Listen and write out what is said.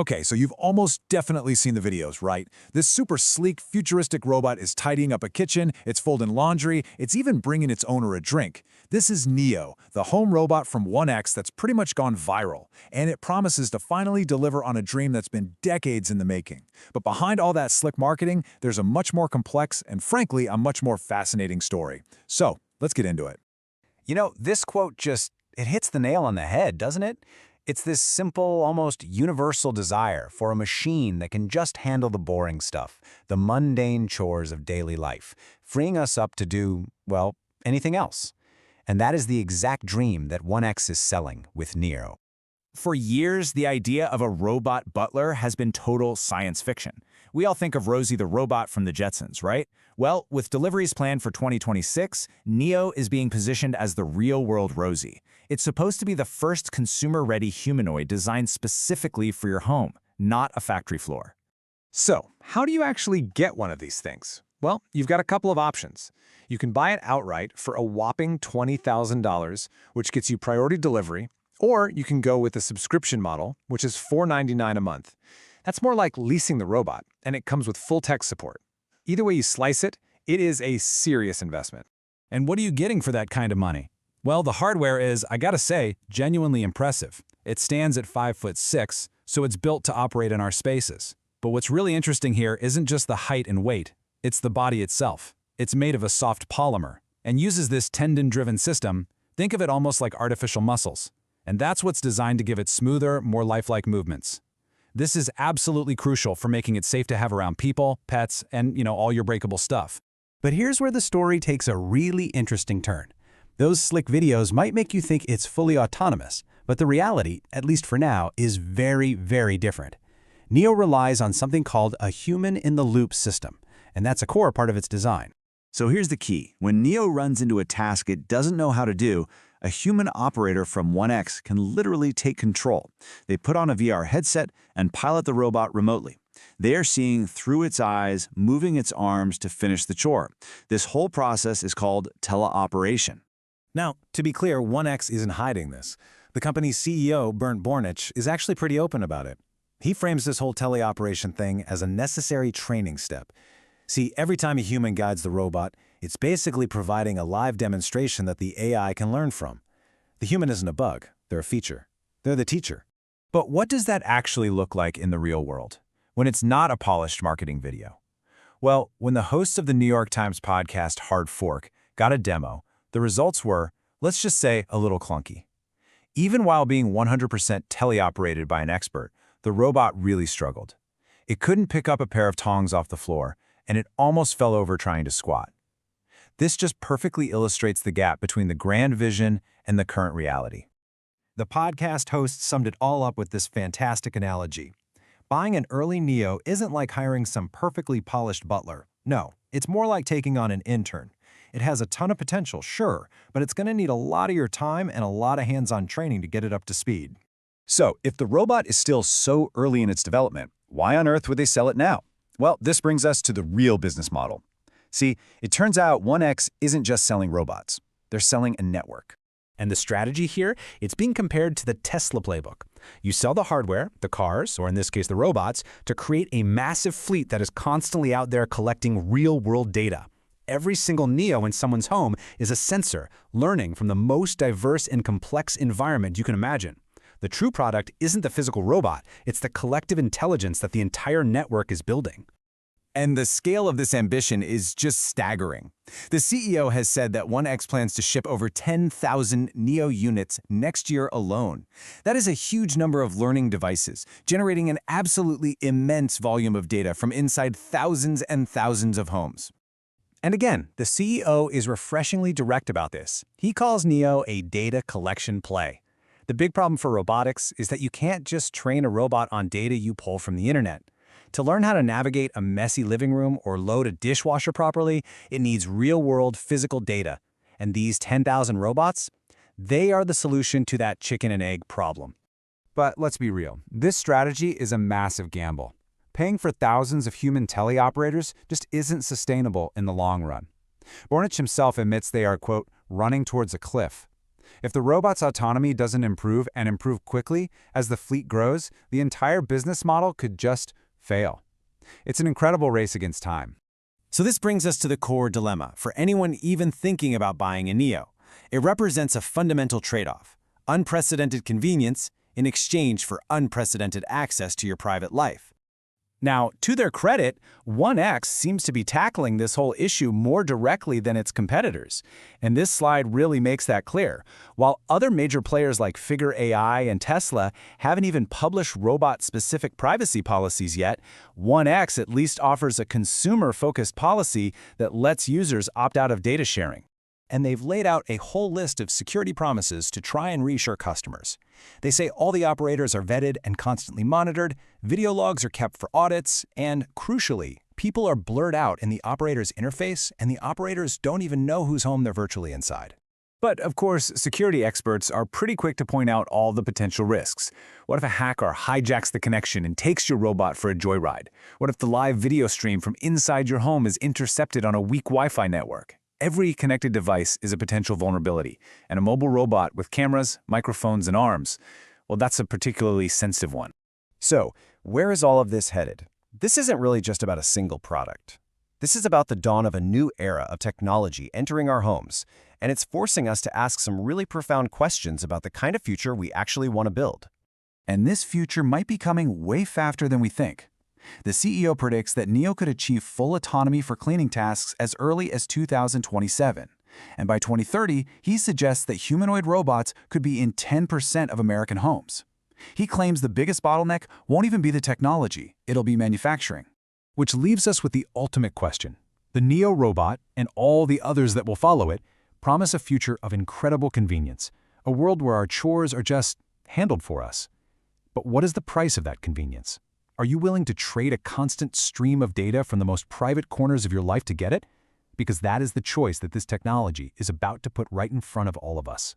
Okay, so you've almost definitely seen the videos, right? This super sleek, futuristic robot is tidying up a kitchen, it's folding laundry, it's even bringing its owner a drink. This is Neo, the home robot from 1X that's pretty much gone viral, and it promises to finally deliver on a dream that's been decades in the making. But behind all that slick marketing, there's a much more complex and, frankly, a much more fascinating story. So, let's get into it. You know, this quote it hits the nail on the head, doesn't it? It's this simple, almost universal desire for a machine that can just handle the boring stuff, the mundane chores of daily life, freeing us up to do, well, anything else. And that is the exact dream that 1X is selling with Neo. For years, the idea of a robot butler has been total science fiction. We all think of Rosie the robot from the Jetsons, right? Well, with deliveries planned for 2026, Neo is being positioned as the real-world Rosie. It's supposed to be the first consumer-ready humanoid designed specifically for your home, not a factory floor. So, how do you actually get one of these things? Well, you've got a couple of options. You can buy it outright for a whopping $20,000, which gets you priority delivery, or you can go with a subscription model, which is $499 a month. That's more like leasing the robot, and it comes with full tech support. Either way you slice it, it is a serious investment. And what are you getting for that kind of money? Well, the hardware is, I gotta say, genuinely impressive. It stands at 5'6", so it's built to operate in our spaces. But what's really interesting here isn't just the height and weight, it's the body itself. It's made of a soft polymer, and uses this tendon-driven system. Think of it almost like artificial muscles. And that's what's designed to give it smoother, more lifelike movements. This is absolutely crucial for making it safe to have around people, pets, and, all your breakable stuff. But here's where the story takes a really interesting turn. Those slick videos might make you think it's fully autonomous, but the reality, at least for now, is very, very different. Neo relies on something called a human-in-the-loop system, and that's a core part of its design. So here's the key. When Neo runs into a task it doesn't know how to do, a human operator from 1X can literally take control. They put on a VR headset and pilot the robot remotely. They are seeing through its eyes, moving its arms to finish the chore. This whole process is called teleoperation. Now, to be clear, 1X isn't hiding this. The company's CEO, Bernd Bornich, is actually pretty open about it. He frames this whole teleoperation thing as a necessary training step. See, every time a human guides the robot, it's basically providing a live demonstration that the AI can learn from. The human isn't a bug, they're a feature. They're the teacher. But what does that actually look like in the real world, when it's not a polished marketing video? Well, when the hosts of the New York Times podcast Hard Fork got a demo, the results were, let's just say, a little clunky. Even while being 100% teleoperated by an expert, the robot really struggled. It couldn't pick up a pair of tongs off the floor, and it almost fell over trying to squat. This just perfectly illustrates the gap between the grand vision and the current reality. The podcast host summed it all up with this fantastic analogy. Buying an early Neo isn't like hiring some perfectly polished butler. No, it's more like taking on an intern. It has a ton of potential, sure, but it's going to need a lot of your time and a lot of hands-on training to get it up to speed. So, if the robot is still so early in its development, why on earth would they sell it now? Well, this brings us to the real business model. See, it turns out 1X isn't just selling robots. They're selling a network. And the strategy here, it's being compared to the Tesla playbook. You sell the hardware, the cars, or in this case the robots, to create a massive fleet that is constantly out there collecting real-world data. Every single Neo in someone's home is a sensor, learning from the most diverse and complex environment you can imagine. The true product isn't the physical robot, it's the collective intelligence that the entire network is building. And the scale of this ambition is just staggering. The CEO has said that 1X plans to ship over 10,000 Neo units next year alone. That is a huge number of learning devices, generating an absolutely immense volume of data from inside thousands and thousands of homes. And again, the CEO is refreshingly direct about this. He calls Neo a data collection play. The big problem for robotics is that you can't just train a robot on data you pull from the internet. To learn how to navigate a messy living room or load a dishwasher properly, it needs real-world physical data. And these 10,000 robots, they are the solution to that chicken and egg problem. But let's be real, this strategy is a massive gamble. Paying for thousands of human teleoperators just isn't sustainable in the long run. Bornich himself admits they are, quote, running towards a cliff. If the robot's autonomy doesn't improve and improve quickly as the fleet grows, the entire business model could just fail. It's an incredible race against time. So this brings us to the core dilemma for anyone even thinking about buying a Neo. It represents a fundamental trade-off: unprecedented convenience in exchange for unprecedented access to your private life. Now, to their credit, 1X seems to be tackling this whole issue more directly than its competitors, and this slide really makes that clear. While other major players like Figure AI and Tesla haven't even published robot-specific privacy policies yet, 1X at least offers a consumer-focused policy that lets users opt out of data sharing. And they've laid out a whole list of security promises to try and reassure customers. They say all the operators are vetted and constantly monitored, video logs are kept for audits, and, crucially, people are blurred out in the operator's interface, and the operators don't even know whose home they're virtually inside. But, of course, security experts are pretty quick to point out all the potential risks. What if a hacker hijacks the connection and takes your robot for a joyride? What if the live video stream from inside your home is intercepted on a weak Wi-Fi network? Every connected device is a potential vulnerability, and a mobile robot with cameras, microphones, and arms, well, that's a particularly sensitive one. So, where is all of this headed? This isn't really just about a single product. This is about the dawn of a new era of technology entering our homes, and it's forcing us to ask some really profound questions about the kind of future we actually want to build. And this future might be coming way faster than we think. The CEO predicts that Neo could achieve full autonomy for cleaning tasks as early as 2027. And by 2030, he suggests that humanoid robots could be in 10% of American homes. He claims the biggest bottleneck won't even be the technology, it'll be manufacturing. Which leaves us with the ultimate question. The Neo robot, and all the others that will follow it, promise a future of incredible convenience, a world where our chores are just handled for us. But what is the price of that convenience? Are you willing to trade a constant stream of data from the most private corners of your life to get it? Because that is the choice that this technology is about to put right in front of all of us.